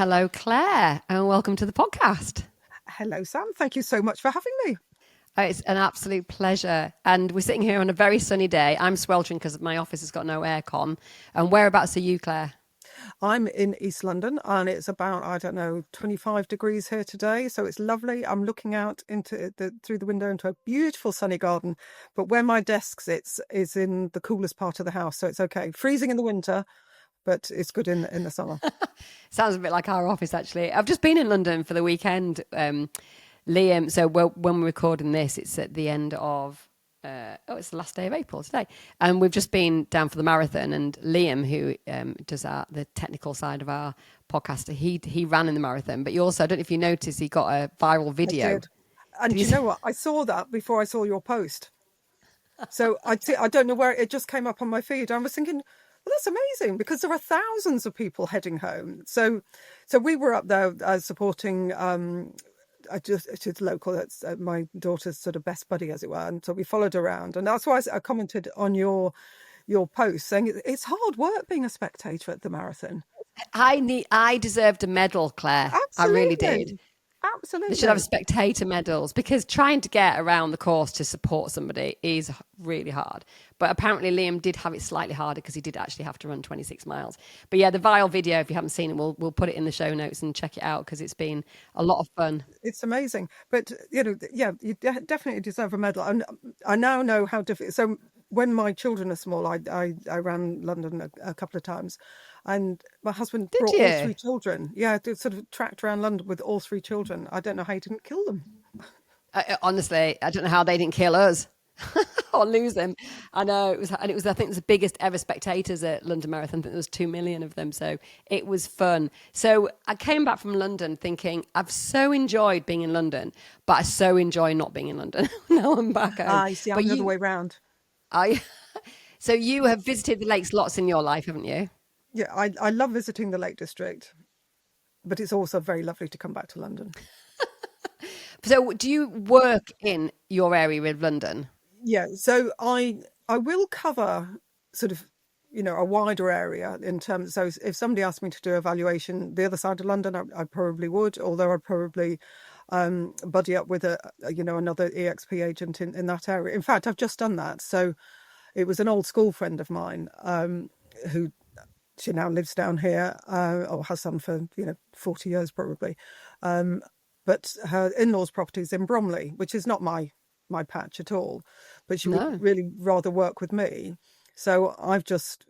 Hello, Claire, and welcome to the podcast. Hello, Sam. Thank you so much for having me. Oh, it's an absolute pleasure. And we're sitting here on a very sunny day. I'm sweltering because my office has got no aircon. And whereabouts are you, Claire? I'm in East London and it's about, I don't know, 25 degrees here today. So it's lovely. I'm looking out through the window into a beautiful sunny garden. But where my desk sits is in the coolest part of the house. So it's okay. Freezing in the winter, but it's good in the summer. Sounds a bit like our office, actually. I've just been in London for the weekend, Liam. So when we're recording this, it's at the end of it's the last day of April today, and we've just been down for the marathon. And Liam, who does the technical side of our podcast, he ran in the marathon. But you also, I don't know if you noticed, he got a viral I video. did. And you know what? I saw that before I saw your post. So I don't know where it just came up on my feed. I was thinking, well, that's amazing because there are thousands of people heading home. So we were up there supporting. It's local. It's my daughter's sort of best buddy, as it were, and so we followed around. And that's why I commented on your post saying it's hard work being a spectator at the marathon. I deserved a medal, Claire. I really did. Absolutely, They should have absolutely. spectator medals because trying to get around the course to support somebody is really hard. But apparently Liam did have it slightly harder because he did actually have to run 26 miles. But yeah, the viral video, if you haven't seen it, we'll put it in the show notes and check it out because it's been a lot of fun. It's amazing. But yeah, you definitely deserve a medal. And I now know how difficult. So when my children are small, I ran London a couple of times, and my husband Did brought all you? three children. Yeah, to sort of tracked around London with all three children. I don't know how he didn't kill them. Honestly, I don't know how they didn't kill us or lose them. I know it was, and it was. I think it was the biggest ever spectators at London Marathon. I think there was 2 million of them, so it was fun. So I came back from London thinking I've so enjoyed being in London, but I so enjoy not being in London. Now I'm back home. I see. I'm But the other you, way round. I, so you have visited the lakes lots in your life, haven't you? Yeah, I love visiting the Lake District, but it's also very lovely to come back to London. So do you work in your area of London? Yeah, so I will cover sort of a wider area in terms. So if somebody asked me to do evaluation the other side of London, I probably would. Although I'd probably buddy up with another EXP agent in that area. In fact, I've just done that. So it was an old school friend of mine who she now lives down here or has done for 40 years probably. But her in-laws' property is in Bromley, which is not my patch at all, but she would No. really rather work with me. So I've just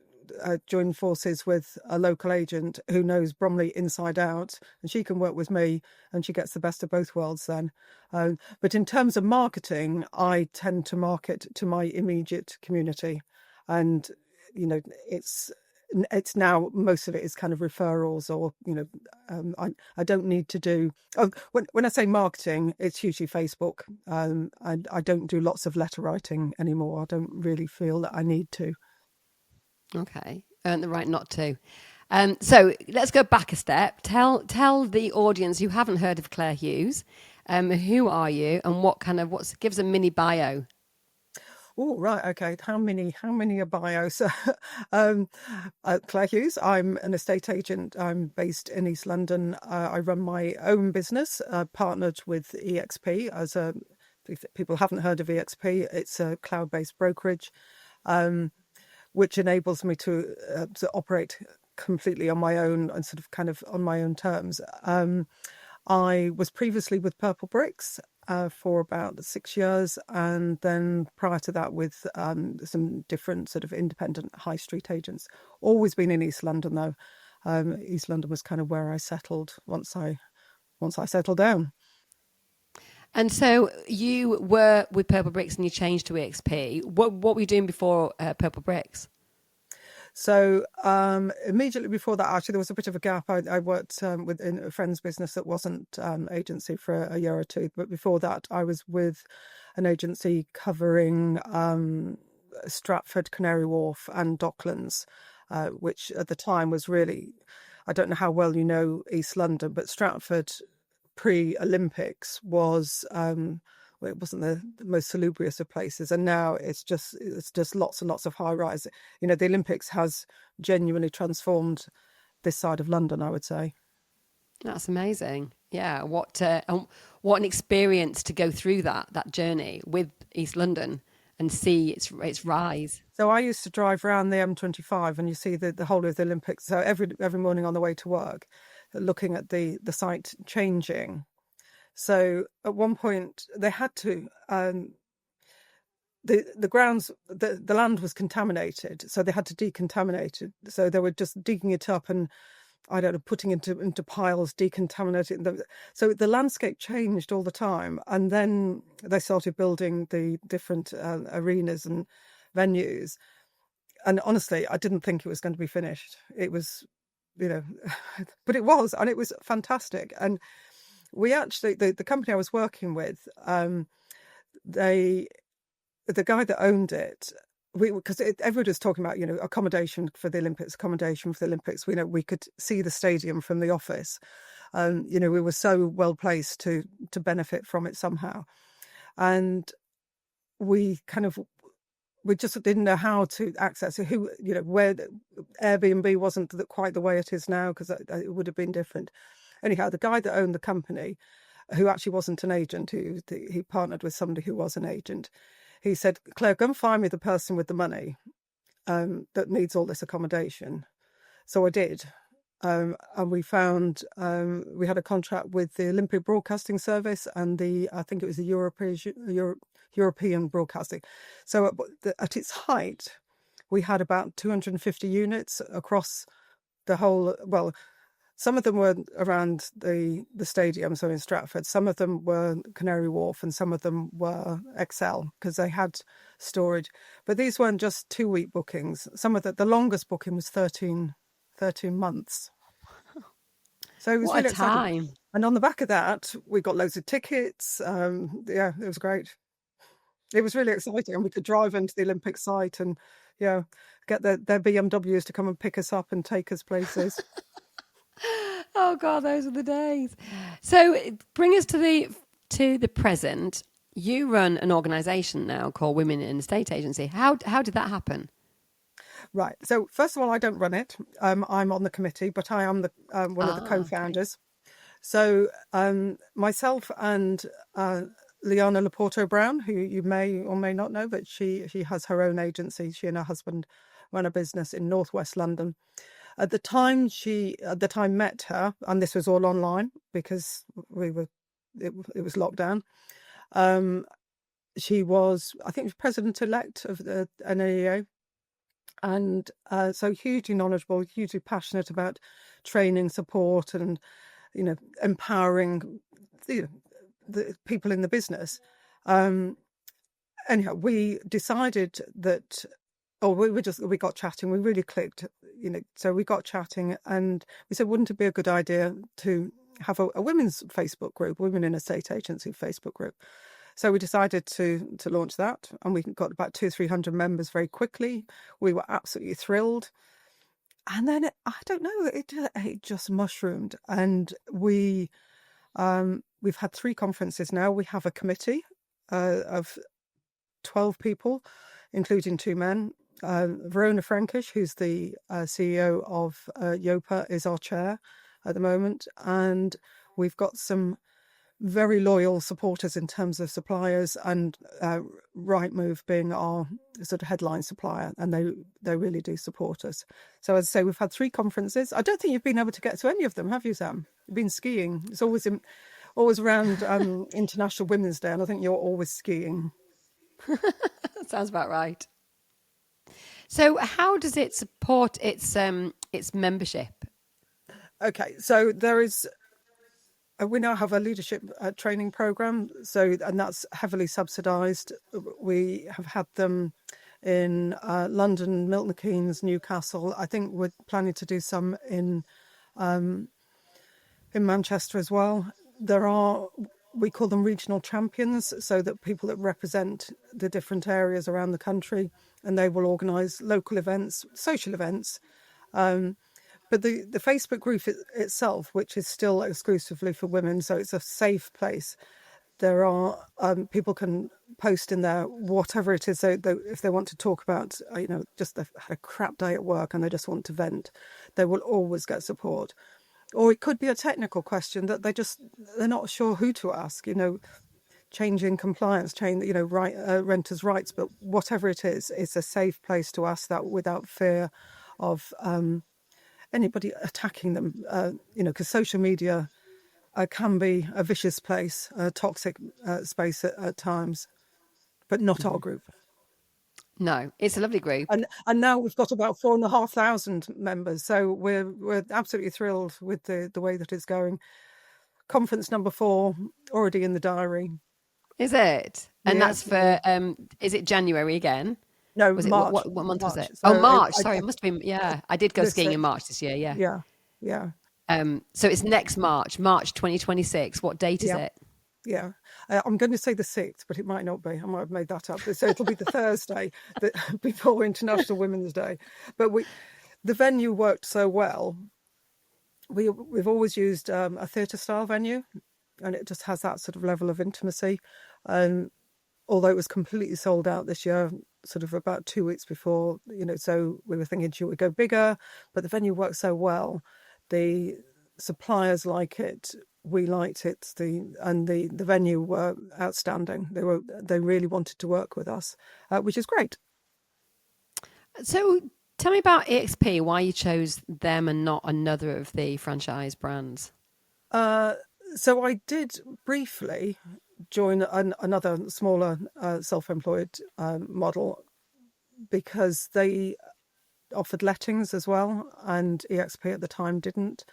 joined forces with a local agent who knows Bromley inside out, and she can work with me, and she gets the best of both worlds then. But in terms of marketing, I tend to market to my immediate community, and you know, it's it's now most of it is kind of referrals or I don't need to do when I say marketing, it's hugely Facebook. I don't do lots of letter writing anymore. I don't really feel that I need to. Okay, earned the right not to. So let's go back a step. Tell the audience who haven't heard of Clare Hughes, who are you and what's give us a mini bio. Oh, right. Okay. How many are bio? So, um, Clare Hughes, I'm an estate agent. I'm based in East London. I run my own business, partnered with EXP if people haven't heard of EXP, it's a cloud-based brokerage, um, which enables me to operate completely on my own and sort of kind of on my own terms. I was previously with Purple Bricks for about 6 years, and then prior to that with some different sort of independent high street agents. Always been in East London though. East London was kind of where I settled once I settled down. And so you were with Purple Bricks and you changed to EXP. What were you doing before Purple Bricks? So immediately before that, actually, there was a bit of a gap. I worked in a friend's business that wasn't agency for a year or two. But before that, I was with an agency covering Stratford, Canary Wharf and Docklands, which at the time was really, I don't know how well you know East London, but Stratford pre-Olympics was well, it wasn't the most salubrious of places, and now it's just lots and lots of high rise. The Olympics has genuinely transformed this side of London, I would say. That's amazing. Yeah, what an experience to go through that journey with East London and see its rise. So I used to drive around the M25, and you see the whole of the Olympics. So every morning on the way to work, looking at the site changing. So at one point they had to the grounds the land was contaminated, so they had to decontaminate it. So they were just digging it up and, I don't know, putting into piles, decontaminating. So the landscape changed all the time, and then they started building the different arenas and venues. And honestly, I didn't think it was going to be finished. It was, you know, but it was, and it was fantastic. And we actually, the company I was working with, they the guy that owned it, because everybody was talking about, accommodation for the Olympics, accommodation for the Olympics. We could see the stadium from the office. We were so well placed to benefit from it somehow, and we kind of we just didn't know how to access it. Where Airbnb wasn't quite the way it is now, because it would have been different. Anyhow, the guy that owned the company, who actually wasn't an agent, he partnered with somebody who was an agent. He said, "Claire, go and find me the person with the money that needs all this accommodation." So I did. And we found, we had a contract with the Olympic Broadcasting Service and I think it was the European Broadcasting. So at its height, we had about 250 units across the whole. Well, some of them were around the stadium, so in Stratford. Some of them were Canary Wharf, and some of them were XL, because they had storage. But these weren't just 2-week bookings. Some of the longest booking was 13 months. So it was What a really exciting. time. And on the back of that, we got loads of tickets. Yeah, it was great. It was really exciting. And we could drive into the Olympic site and, get their BMWs to come and pick us up and take us places. Oh God, those are the days. So bring us to the present. You run an organisation now called Women in Estate Agency. How did that happen? Right. So first of all, I don't run it. I'm on the committee, but I am one of the Okay. co-founders. So myself and Liana Laporto Brown, who you may or may not know, but she has her own agency. She and her husband run a business in northwest London. At the time I met her, and this was all online because it was lockdown. She was, I think, president-elect of the NAEA, and so hugely knowledgeable, hugely passionate about training, support, and empowering the people in the business. Anyhow, we decided that, or we got chatting. We really clicked, So we got chatting, and we said, wouldn't it be a good idea to have a women's Facebook group, Women in Estate Agency Facebook group? So we decided to launch that, and we got about 200-300 members very quickly. We were absolutely thrilled. And then I don't know, it just mushroomed, and we've had 3 conferences now. We have a committee of 12 people, including 2 men. Verona Frankish, who's the CEO of Yopa, is our chair at the moment, and we've got some very loyal supporters in terms of suppliers, and Rightmove being our sort of headline supplier, and they really do support us. So as I say, we've had 3 conferences. I don't think you've been able to get to any of them, have you, Sam? You've been skiing. It's always around International Women's Day, and I think you're always skiing. That sounds about right. So how does it support its membership? Okay, so there is. We now have a leadership training program, and that's heavily subsidised. We have had them in London, Milton Keynes, Newcastle. I think we're planning to do some in Manchester as well. We call them regional champions, so that people that represent the different areas around the country, and they will organise local events, social events. But the Facebook group itself, which is still exclusively for women, so it's a safe place. There are people can post in there whatever it is. So if they want to talk about, just they've had a crap day at work and they just want to vent, they will always get support. or it could be a technical question that they're not sure who to ask. Changing compliance, right, renters' rights, but whatever it is, it's a safe place to ask that without fear of anybody attacking them. Because social media can be a vicious place, a toxic space at times, but not our Hmm. group. No, it's a lovely group. And now we've got about 4,500 members, so we're absolutely thrilled with the way that it's going. Conference number 4 already in the diary. Is it? And Yeah, that's for is it January again? no, Was it what March, what month was March. it? Oh, So March. Sorry, it must have been, yeah. I did go the skiing in sixth. March this year, yeah. Yeah, yeah, So it's next March, March 2026. What date is yeah, it? yeah. I'm going to say the 6th, but it might not be. I might have made that up. So it'll be the Thursday that before International Women's Day. But the venue worked so well. We've always used a theatre style venue, and it just has that sort of level of intimacy. And although it was completely sold out this year, sort of about 2 weeks before, so we were thinking, should we go bigger? But the venue worked so well. The suppliers like it. We liked it. The venue were outstanding. They really wanted to work with us, which is great. So tell me about EXP, why you chose them and not another of the franchise brands. Uh, so I did briefly join another smaller self-employed model because they offered lettings as well, and EXP at the time didn't.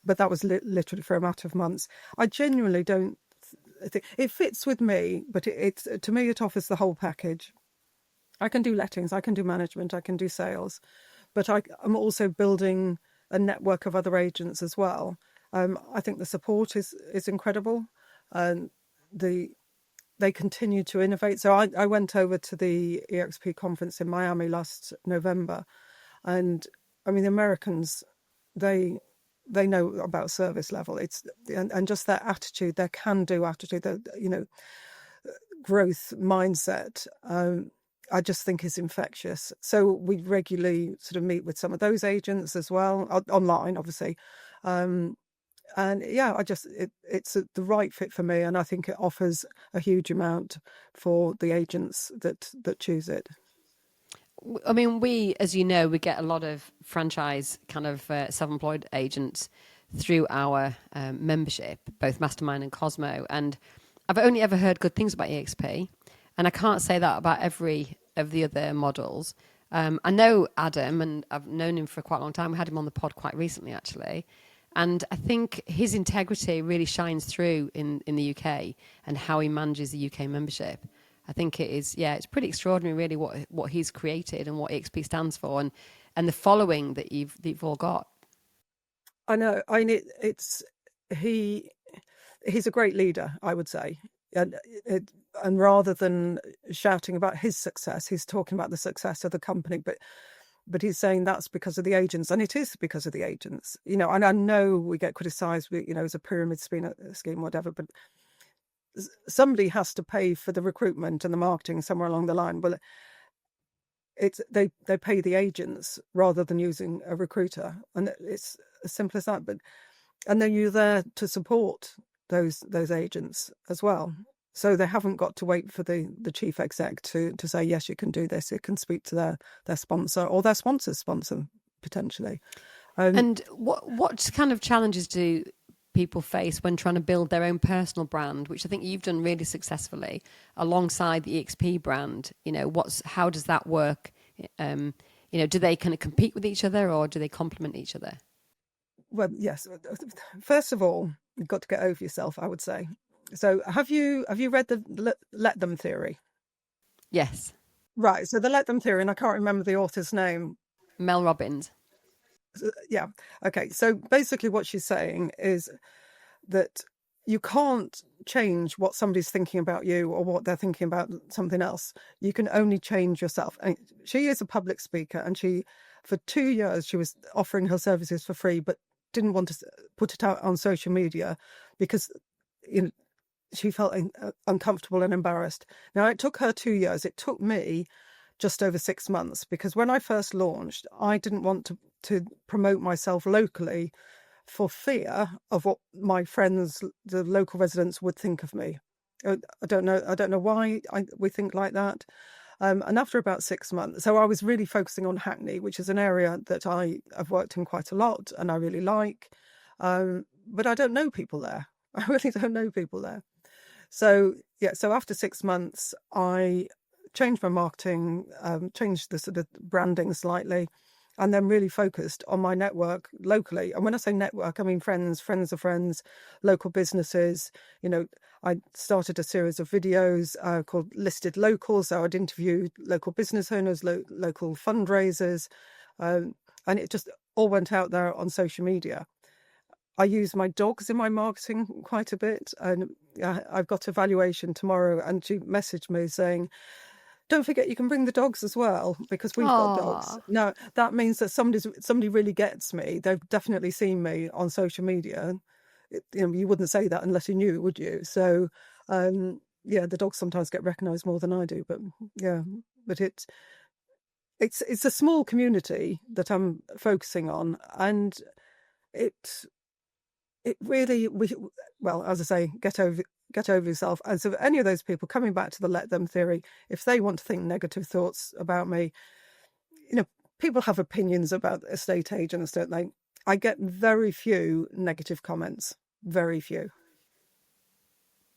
But that was literally for a matter of months. I genuinely don't think it fits with me, but it's to me it offers the whole package. I can do lettings, I can do management, I can do sales, but I'm also building a network of other agents as well. I think the support is incredible, and they continue to innovate. So I went over to the EXP conference in Miami last November, and I mean the Americans, they know about service level. And just their attitude, their can-do attitude, their growth mindset. I just think is infectious. So we regularly sort of meet with some of those agents as well, online, obviously. And yeah, it's the right fit for me, and I think it offers a huge amount for the agents that choose it. I mean, we, as you know, we get a lot of franchise kind of self-employed agents through our membership, both Mastermind and Cosmo. And I've only ever heard good things about EXP, and I can't say that about every of the other models. I know Adam, and I've known him for quite a long time. We had him on the pod quite recently, actually. And I think his integrity really shines through in the UK and how he manages the UK membership. I think it is, yeah, it's pretty extraordinary, really, what he's created and what EXP stands for, and the following that you've all got. I know. I mean, he he's a great leader, I would say, and rather than shouting about his success, he's talking about the success of the company. But he's saying that's because of the agents, and it is because of the agents. And I know we get criticised, as a pyramid scheme, whatever, but somebody has to pay for the recruitment and the marketing somewhere along the line. Well, they pay the agents rather than using a recruiter, and it's as simple as that. And then you're there to support those agents as well. So they haven't got to wait for the chief exec to say, yes, you can do this. It can speak to their sponsor or their sponsor's sponsor, potentially. And what kind of challenges do people face when trying to build their own personal brand, which I think you've done really successfully alongside the EXP brand? How does that work? Do they kind of compete with each other, or do they complement each other? Well, yes. First of all, you've got to get over yourself, I would say. So have you read the Let Them theory? Yes. Right. So the Let Them theory, and I can't remember the author's name. Mel Robbins. Yeah. Okay. So basically what she's saying is that you can't change what somebody's thinking about you or what they're thinking about something else. You can only change yourself. And she is a public speaker, and for 2 years, she was offering her services for free, but didn't want to put it out on social media because she felt uncomfortable and embarrassed. Now, it took her 2 years. It took me just over 6 months, because when I first launched, I didn't want to to promote myself locally for fear of what my friends, the local residents, would think of me. I don't know why we think like that. And after about 6 months, so I was really focusing on Hackney, which is an area that I've worked in quite a lot and I really like. But I don't know people there. I really don't know people there. So so after 6 months, I changed my marketing, changed the sort of branding slightly, and then really focused on my network locally. And when I say network, I mean friends, friends of friends, local businesses. I started a series of videos called Listed Local. So I'd interview local business owners, local fundraisers, and it just all went out there on social media. I use my dogs in my marketing quite a bit, and I've got a valuation tomorrow, and she messaged me saying, don't forget you can bring the dogs as well, because we've got dogs. Aw. Now, that means that somebody really gets me. They've definitely seen me on social media. You wouldn't say that unless you knew, would you? So, the dogs sometimes get recognised more than I do. But but it's a small community that I'm focusing on, and it really, well, as I say, get over yourself. And so any of those people, coming back to the let them theory, if they want to think negative thoughts about me, people have opinions about estate agents, don't they? I get very few negative comments, very few.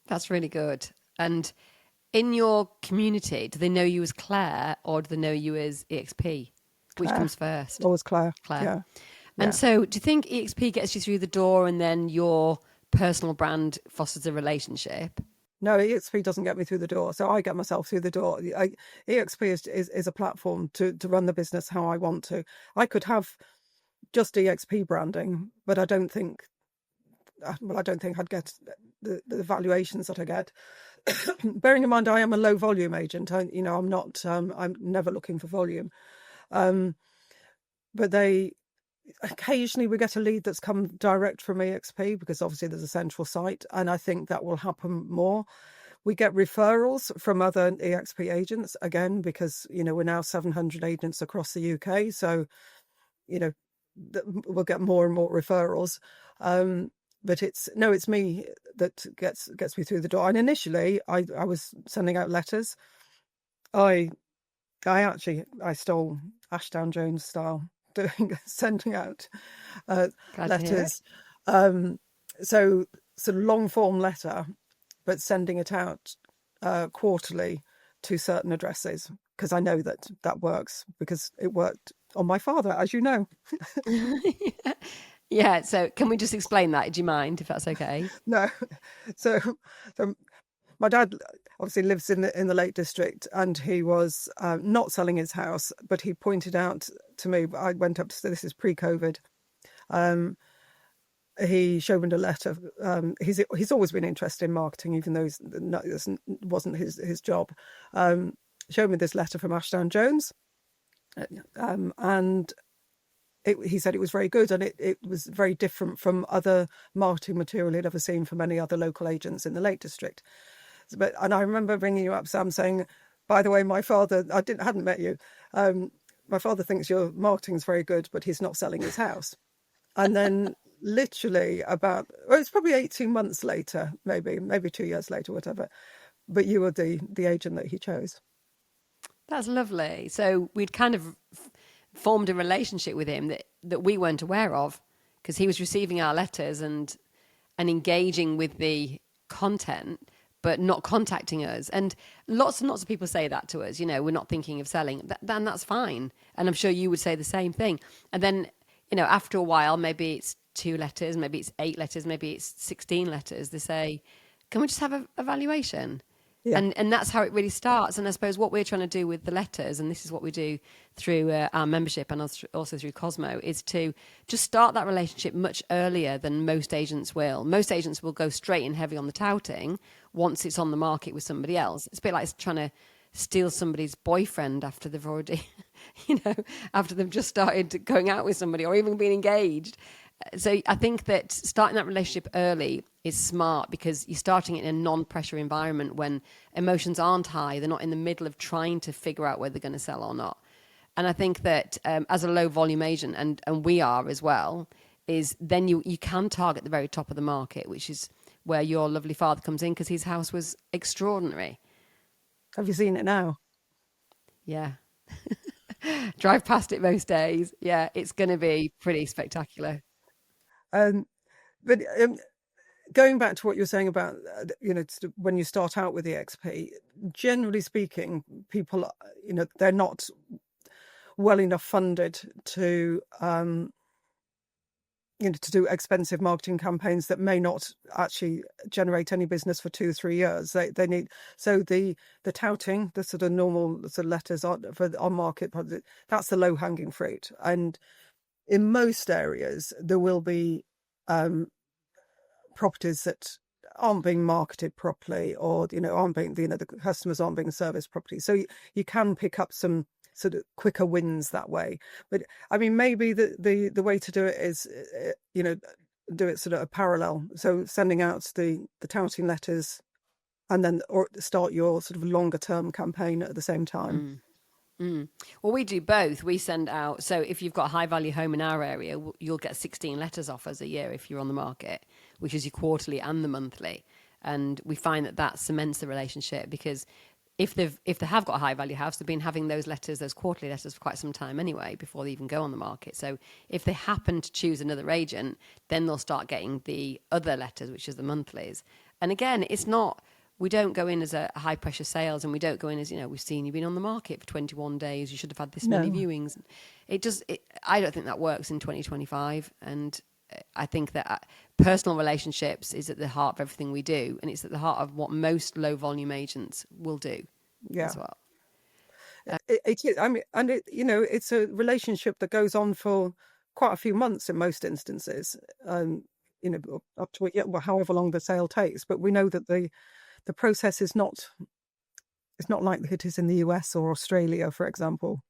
That's really good. And in your community, do they know you as Claire or do they know you as EXP? Which Clare. comes first? Always Clare. Claire. Yeah. And so do you think EXP gets you through the door and then your personal brand fosters a relationship? No, EXP doesn't get me through the door. So I get myself through the door. EXP is a platform to run the business how I want to. I could have just EXP branding, but I don't think I'd get the valuations that I get. Bearing in mind, I am a low volume agent. I'm not. I'm never looking for volume. But occasionally we get a lead that's come direct from EXP, because obviously there's a central site, and I think that will happen more. We get referrals from other EXP agents, again, because we're now 700 agents across the UK, so we'll get more and more referrals. But it's me that gets me through the door. And initially I was sending out letters. I stole Ashdown Jones style, sending out letters. So sort of long form letter, but sending it out quarterly to certain addresses, because I know that works, because it worked on my father, as you know. Yeah, so can we just explain that? Do you mind, if that's okay? No. So my dad obviously lives in the Lake District, and he was not selling his house, but he pointed out to me, I went up to say, this is pre-COVID, he showed me a letter. He's always been interested in marketing, even though this wasn't his job. Showed me this letter from Ashdown Jones, and he said it was very good, and it was very different from other marketing material he'd ever seen from any other local agents in the Lake District. And I remember ringing you up, Sam, saying, by the way, my father, hadn't met you. My father thinks your marketing's very good, but he's not selling his house. And then literally it's probably 18 months later, maybe 2 years later, whatever. But you were the agent that he chose. That's lovely. So we'd kind of formed a relationship with him that we weren't aware of, because he was receiving our letters and engaging with the content, but not contacting us. And lots and lots of people say that to us, we're not thinking of selling. Then that's fine. And I'm sure you would say the same thing. And then, after a while, maybe it's 2 letters, maybe it's 8 letters, maybe it's 16 letters. They say, can we just have a evaluation? Yeah. And that's how it really starts. And I suppose what we're trying to do with the letters, and this is what we do through our membership and also through Cosmo, is to just start that relationship much earlier than most agents will. Most agents will go straight in heavy on the touting once it's on the market with somebody else. It's a bit like trying to steal somebody's boyfriend after they've already, after they've just started going out with somebody or even been engaged. So I think that starting that relationship early is smart, because you're starting it in a non-pressure environment when emotions aren't high. They're not in the middle of trying to figure out whether they're going to sell or not. And I think that as a low volume agent, and we are as well, is then you can target the very top of the market, which is where your lovely father comes in because his house was extraordinary. Have you seen it now? Yeah. Drive past it most days. Yeah, it's going to be pretty spectacular. Um, but going back to what you were saying about, when you start out with the XP, generally speaking, people, they're not well enough funded to, to do expensive marketing campaigns that may not actually generate any business for 2 or 3 years. They need, so the touting, the sort of normal sort of letters on market, that's the low hanging fruit. And in most areas, there will be properties that aren't being marketed properly, or aren't being, the customers aren't being serviced properly. So you can pick up some sort of quicker wins that way. But I mean, maybe the way to do it is do it sort of a parallel. So sending out the touting letters, and then or start your sort of longer term campaign at the same time. Well, we do both. We send out, so if you've got a high value home in our area, you'll get 16 letters off us a year if you're on the market, which is your quarterly and the monthly. And we find that cements the relationship, because if they have got a high value house, they've been having those quarterly letters for quite some time anyway before they even go on the market. So if they happen to choose another agent, then they'll start getting the other letters, which is the monthlies. And again, it's not, we don't go in as a high pressure sales, and we don't go in as, we've seen you've been on the market for 21 days, you should have had this many No. viewings. I don't think that works in 2025. And I think that personal relationships is at the heart of everything we do, and it's at the heart of what most low volume agents will do Yeah. as well. It is. I mean, and it's a relationship that goes on for quite a few months in most instances. Up to however long the sale takes. But we know that the process is not. It's not like it is in the US or Australia, for example,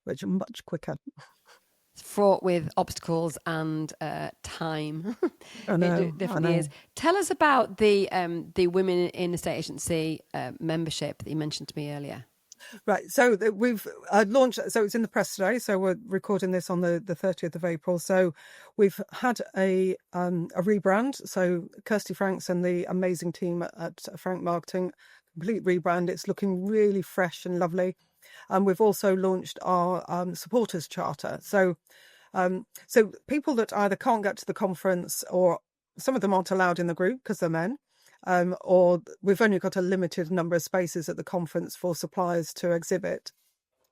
which are much quicker. It's fraught with obstacles and time. I know. It definitely is. Tell us about the Women in Estate Agency membership that you mentioned to me earlier. Right. So we've launched. So it's in the press today. So we're recording this on the 30th of April. So we've had a rebrand. So Kirsty Franks and the amazing team at Frank Marketing, complete rebrand. It's looking really fresh and lovely. And we've also launched our supporters charter. So people that either can't get to the conference, or some of them aren't allowed in the group because they're men, or we've only got a limited number of spaces at the conference for suppliers to exhibit,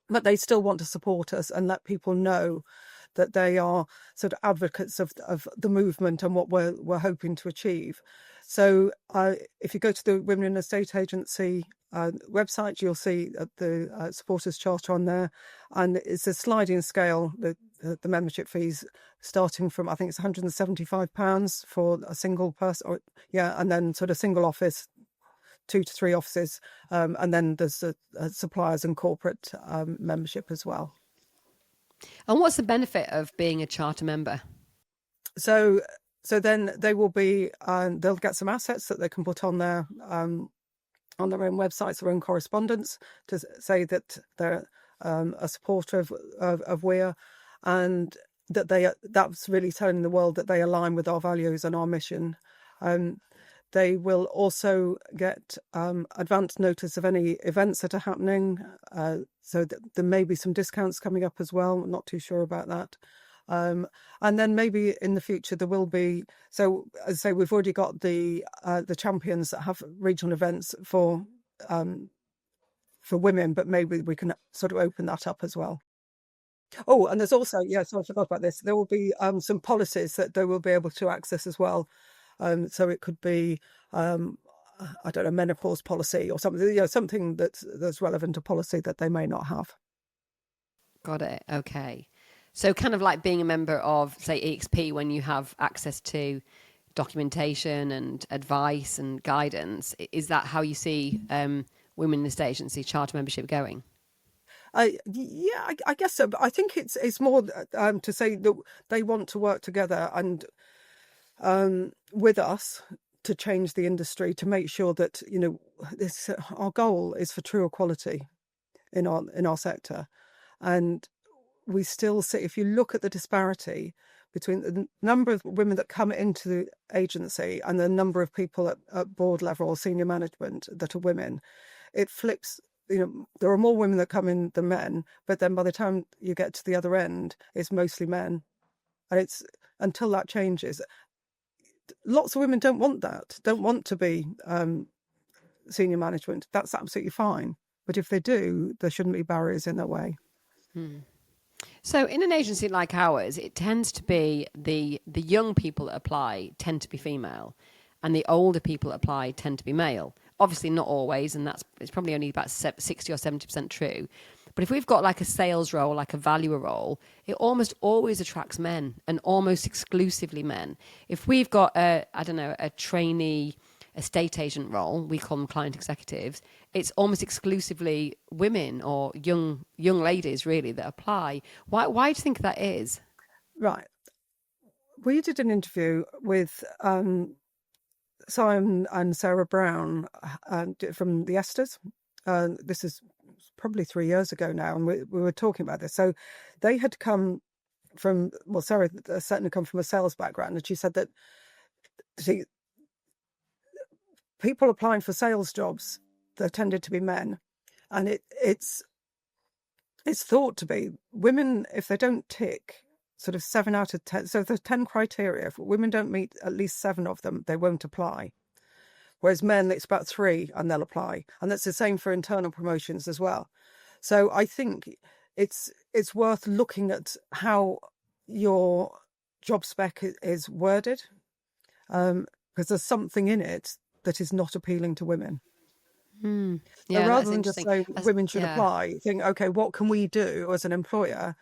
but they still want to support us and let people know that they are sort of advocates of the movement and what we're hoping to achieve. So if you go to the Women in Estate Agency website, you'll see the supporters charter on there, and it's a sliding scale. The membership fees starting from, I think it's £175 for a single person, and then sort of single office, 2 to 3 offices, and then there's a suppliers and corporate membership as well. And what's the benefit of being a charter member? So then they will be, they'll get some assets that they can put on their own websites, their own correspondence, to say that they're a supporter of WEA, and that that's really telling the world that they align with our values and our mission. They will also get advance notice of any events that are happening. So there may be some discounts coming up as well. I'm not too sure about that. And then maybe in the future there will be. So as I say, we've already got the champions that have regional events for women, but maybe we can sort of open that up as well. Oh, and there's also, so I forgot about this. There will be some policies that they will be able to access as well. So it could be, I don't know, menopause policy or something, something that's relevant to policy that they may not have. Got it. Okay. So kind of like being a member of, say, EXP, when you have access to documentation and advice and guidance. Is that how you see Women in the Estate Agency charter membership going? I guess so. But I think it's more to say that they want to work together and with us to change the industry, to make sure that our goal is for true equality in our sector, And we still see, if you look at the disparity between the number of women that come into the agency and the number of people at board level or senior management that are women, it flips. There are more women that come in than men, but then by the time you get to the other end, it's mostly men. And it's until that changes. Lots of women don't want that, don't want to be senior management. That's absolutely fine. But if they do, there shouldn't be barriers in their way. So in an agency like ours, it tends to be the young people that apply tend to be female, and the older people that apply tend to be male. Obviously not always, and it's probably only about 60 or 70% true. But if we've got like a sales role, like a valuer role, it almost always attracts men, and almost exclusively men. If we've got a trainee estate agent role, we call them client executives, it's almost exclusively women or young ladies really that apply. Why do you think that is? Right. We did an interview with Simon and Sarah Brown from the Esters. This is probably 3 years ago now, and we were talking about this. So they had come from, well, Sarah certainly come from a sales background, and she said that people applying for sales jobs, there tended to be men, and it's thought to be women, if they don't tick sort of 7 out of 10. So there's 10 criteria. If women don't meet at least 7 of them, they won't apply. Whereas men, it's about 3 and they'll apply. And that's the same for internal promotions as well. So I think it's worth looking at how your job spec is worded, because there's something in it that is not appealing to women. Yeah, so rather than just say women should apply, think, okay, what can we do as an employer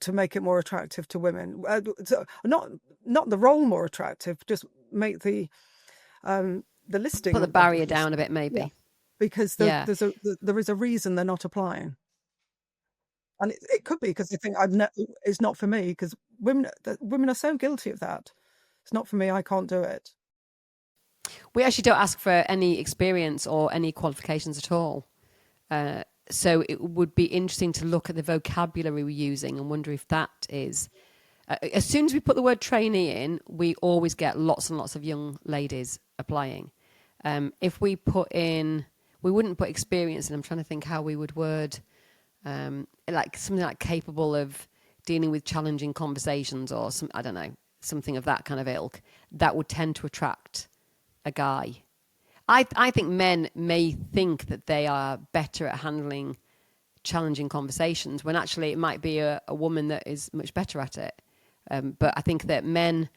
to make it more attractive to women? So not the role more attractive, just make the listing, put the barrier down a bit, maybe. Yeah. Because there is a reason they're not applying, and it could be because they think it's not for me, because women are so guilty of that. It's not for me, I can't do it. We actually don't ask for any experience or any qualifications at all. So it would be interesting to look at the vocabulary we're using and wonder if that is... as soon as we put the word trainee in, we always get lots and lots of young ladies applying. If we put in... We wouldn't put experience in. I'm trying to think how we would word... like something like capable of dealing with challenging conversations, or some, I don't know, something of that kind of ilk. That would tend to attract a guy. I think men may think that they are better at handling challenging conversations when actually it might be a woman that is much better at it. But I think that men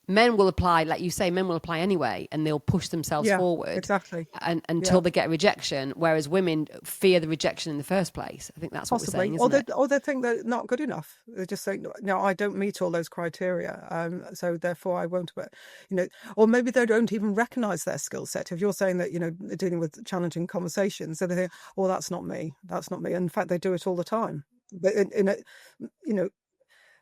will apply, like you say, men will apply anyway, and they'll push themselves forward exactly, until they get rejection, whereas women fear the rejection in the first place. I think that's possibly what we're saying, isn't it? Or they think they're not good enough. They just think, no, I don't meet all those criteria, so therefore I won't. But or maybe they don't even recognise their skill set. If you're saying that they're dealing with challenging conversations, so they think, oh, that's not me. And in fact, they do it all the time. But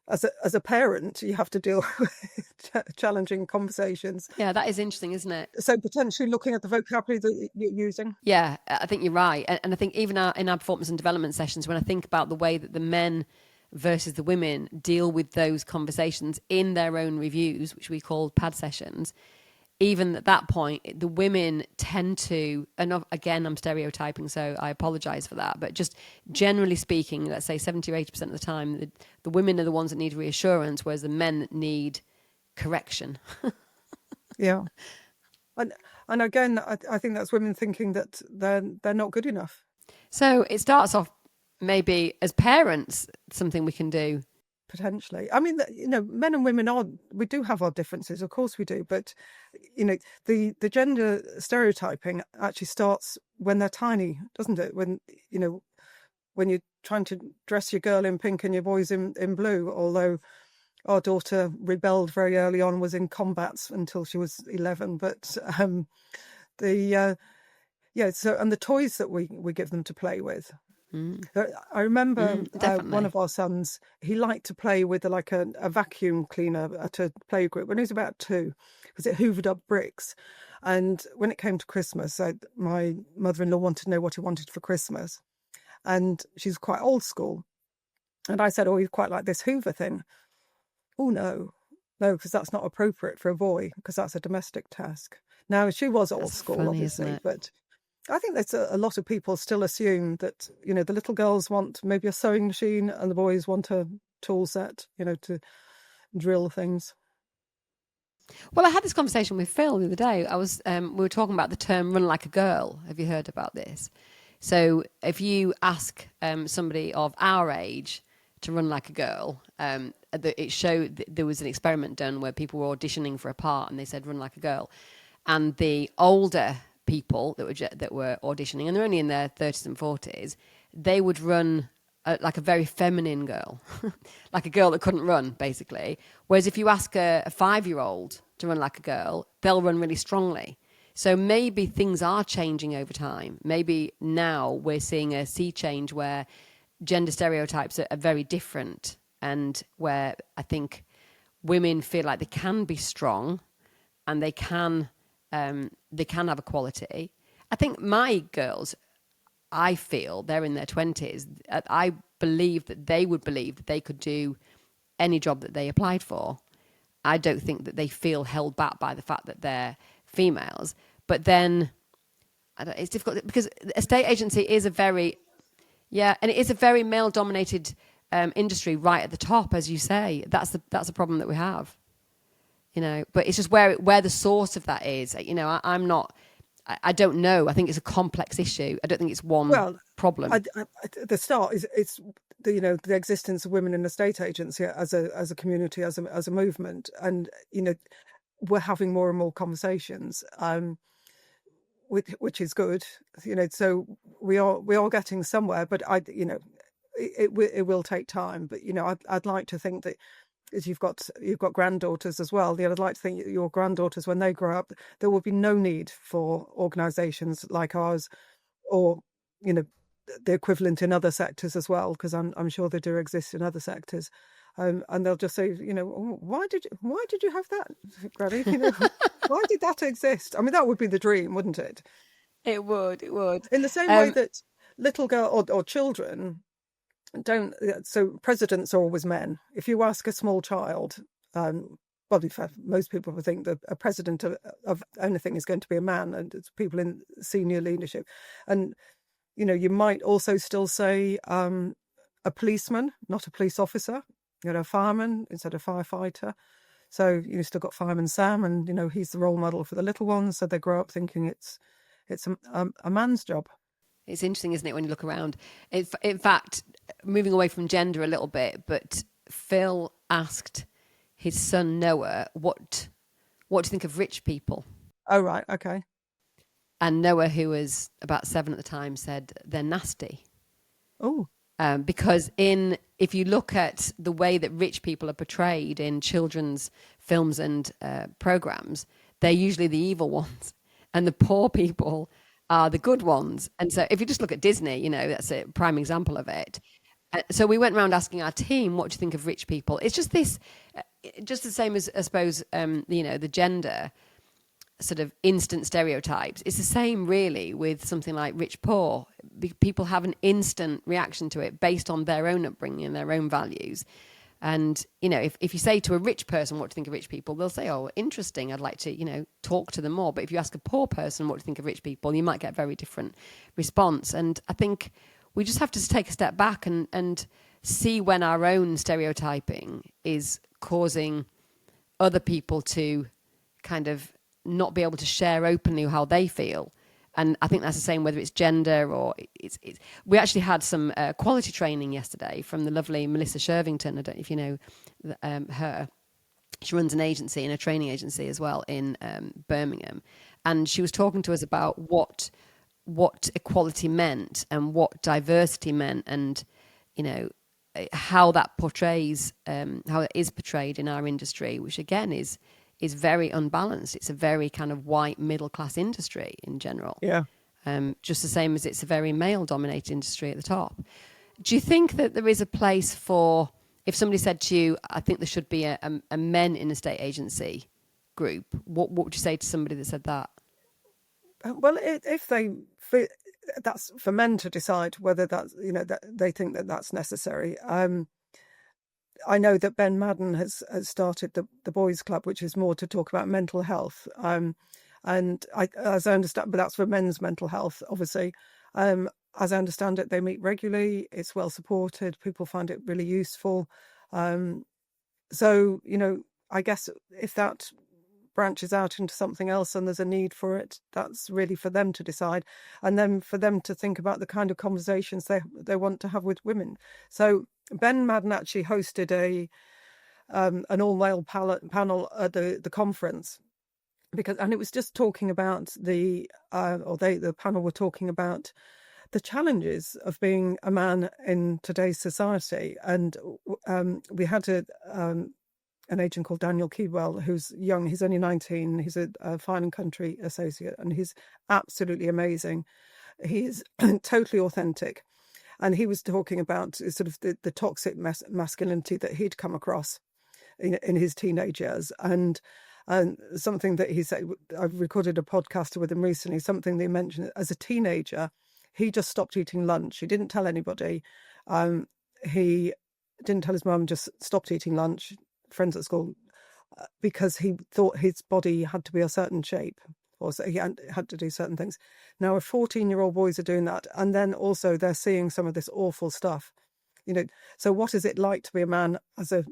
as a parent, you have to deal with challenging conversations. Yeah, that is interesting, isn't it? So potentially looking at the vocabulary that you're using. Yeah, I think you're right. And I think even in our performance and development sessions, when I think about the way that the men versus the women deal with those conversations in their own reviews, which we call pad sessions, even at that point, the women tend to, and again, I'm stereotyping, so I apologise for that, but just generally speaking, let's say 70 or 80% of the time, the women are the ones that need reassurance, whereas the men need correction. Yeah. And again, I think that's women thinking that they're not good enough. So it starts off maybe as parents, something we can do. Potentially. I mean, men and women we do have our differences, of course we do, but the gender stereotyping actually starts when they're tiny, doesn't it? When you're trying to dress your girl in pink and your boys in blue, although our daughter rebelled very early on, was in combats until she was 11, but so and the toys that we give them to play with. I remember one of our sons, he liked to play with a vacuum cleaner at a playgroup when he was about 2, because it hoovered up bricks. And when it came to Christmas, my mother-in-law wanted to know what he wanted for Christmas. And she's quite old school. And I said, oh, you quite like this Hoover thing. Oh, no, because that's not appropriate for a boy, because that's a domestic task. Now, she was old That's school, funny, isn't obviously, it? but I think there's a lot of people still assume that, the little girls want maybe a sewing machine and the boys want a tool set, to drill things. Well, I had this conversation with Phil the other day. We were talking about the term "run like a girl." Have you heard about this? So, if you ask somebody of our age to run like a girl, it showed there was an experiment done where people were auditioning for a part, and they said "run like a girl," and the older people that were auditioning, and they're only in their 30s and 40s, they would run like a very feminine girl, like a girl that couldn't run, basically. Whereas if you ask a 5-year-old to run like a girl, they'll run really strongly. So maybe things are changing over time. Maybe now we're seeing a sea change where gender stereotypes are very different, and where I think women feel like they can be strong and they can have equality. I think my girls, I feel they're in their 20s. I believe that they would believe that they could do any job that they applied for. I don't think that they feel held back by the fact that they're females. But then it's difficult because a state agency is and it is a very male-dominated industry right at the top, as you say. That's the problem that we have. But it's just where the source of that is. I'm not. I don't know. I think it's a complex issue. I don't think it's one Well, problem. the start is it's the existence of women in the state agency as a community, as a movement, and we're having more and more conversations, which is good. So we are getting somewhere, but it will take time. But I'd like to think that, as you've got granddaughters as well. I'd like to think your granddaughters, when they grow up, there will be no need for organisations like ours, or the equivalent in other sectors as well, because I'm sure they do exist in other sectors. And they'll just say, "Oh, why did you have that, Granny? Why did that exist?" I mean, that would be the dream, wouldn't it? It would. It would. In the same way that little girl or children don't. So presidents are always men. If you ask a small child, probably for most people would think that a president of anything is going to be a man, and it's people in senior leadership. And you might also still say a policeman, not a police officer. A fireman instead of firefighter. So you've still got Fireman Sam, and he's the role model for the little ones. So they grow up thinking it's a man's job. It's interesting, isn't it, when you look around? In fact, moving away from gender a little bit, but Phil asked his son Noah, what do you think of rich people? Oh, right, okay. And Noah, who was about 7 at the time, said they're nasty. Oh. Because if you look at the way that rich people are portrayed in children's films and programs, they're usually the evil ones, and the poor people are the good ones. And so if you just look at Disney, that's a prime example of it. So we went around asking our team, what do you think of rich people? It's just this, just the same as, I suppose, the gender sort of instant stereotypes. It's the same really with something like rich poor. People have an instant reaction to it based on their own upbringing and their own values. And if you say to a rich person, what do you think of rich people, they'll say, oh, interesting, I'd like to talk to them more. But if you ask a poor person, what do you think of rich people, you might get a very different response. And I think we just have to take a step back and see when our own stereotyping is causing other people to kind of not be able to share openly how they feel. And I think that's the same whether it's gender or it's we actually had some quality training yesterday from the lovely Melissa Shervington. I don't know if you know her. She runs an agency and a training agency as well in Birmingham. And she was talking to us about what equality meant and what diversity meant, and how that portrays how it is portrayed in our industry, which again is very unbalanced. It's a very kind of white middle class industry in general. Yeah. Just the same as it's a very male dominated industry at the top. Do you think that there is a place for, if somebody said to you, I think there should be a men in a state agency group, what would you say to somebody that said that? Well, if that's for men to decide whether that's that they think that that's necessary. I know that Ben Madden has started the Boys Club, which is more to talk about mental health. And as I understand, but that's for men's mental health, obviously. As I understand it, they meet regularly. It's well supported. People find it really useful. So, I guess if that branches out into something else and there's a need for it, that's really for them to decide, and then for them to think about the kind of conversations they want to have with women. So Ben Madden actually hosted an all-male panel at the conference, and it was just talking about the panel were talking about the challenges of being a man in today's society. And we had an agent called Daniel Keedwell, who's young. He's only 19. He's a Fine and Country associate, and he's absolutely amazing. He's totally authentic. And he was talking about sort of the toxic masculinity that he'd come across in his teenage years. And something that he said, I've recorded a podcast with him recently, something they mentioned as a teenager, he just stopped eating lunch. He didn't tell anybody. He didn't tell his mum, just stopped eating lunch, friends at school, because he thought his body had to be a certain shape, or so he had to do certain things. Now, if 14-year-old boys are doing that, and then also they're seeing some of this awful stuff, so what is it like to be a man as a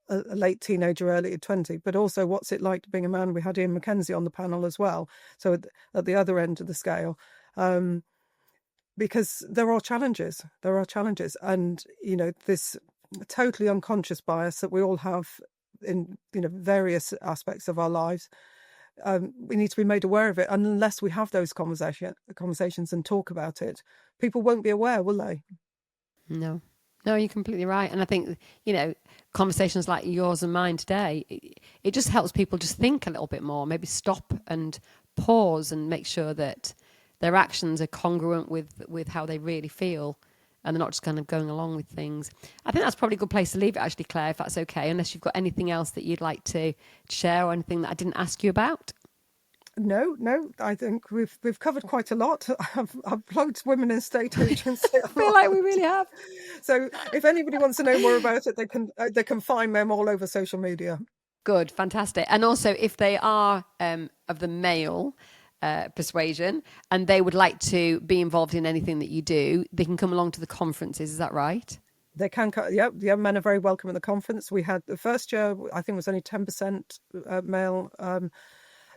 late teenager, early 20, but also what's it like to being a man? We had Ian McKenzie on the panel as well, so at the other end of the scale, because there are challenges, and this totally unconscious bias that we all have in various aspects of our lives. We need to be made aware of it, and unless we have those conversations and talk about it, people won't be aware, will they? No, you're completely right. And I think, conversations like yours and mine today, it just helps people just think a little bit more, maybe stop and pause and make sure that their actions are congruent with how they really feel, and they're not just kind of going along with things. I think that's probably a good place to leave it, actually, Claire, if that's okay, unless you've got anything else that you'd like to share or anything that I didn't ask you about. No, I think we've covered quite a lot. I've plugged women in estate agents. I feel like we really have. So if anybody wants to know more about it, they can find them all over social media. Good, fantastic. And also, if they are of the male persuasion and they would like to be involved in anything that you do, they can come along to the conferences. Is that right? They can. Yeah, men are very welcome at the conference. We had the first year, I think it was only 10% male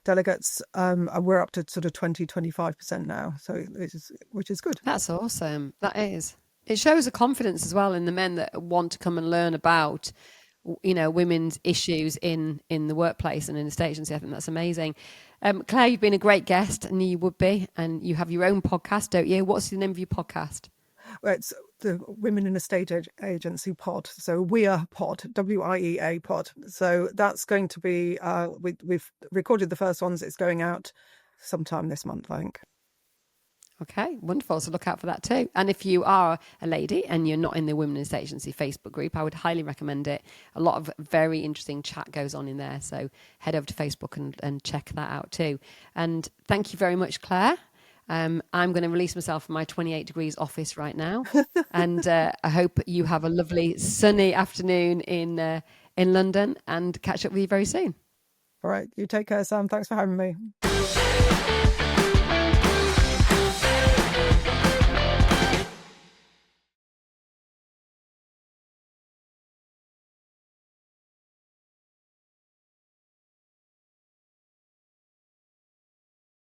delegates, and we're up to sort of 20-25% now, so which is good. That's awesome. That is. It shows a confidence as well in the men that want to come and learn about women's issues in the workplace and in the estate agency. I think that's amazing. Claire, you've been a great guest, and you would be, and you have your own podcast, don't you? What's the name of your podcast? Well, it's the Women in Estate Agency pod. So WIEA pod, WIEA pod. So that's going to be, we've recorded the first ones. It's going out sometime this month, I think. Okay, wonderful. So look out for that too. And if you are a lady and you're not in the Women in Estate Agency Facebook group, I would highly recommend it. A lot of very interesting chat goes on in there. So head over to Facebook and check that out too. And thank you very much, Claire. I'm going to release myself from my 28 degrees office right now. And I hope you have a lovely sunny afternoon in London, and catch up with you very soon. All right. You take care, Sam. Thanks for having me.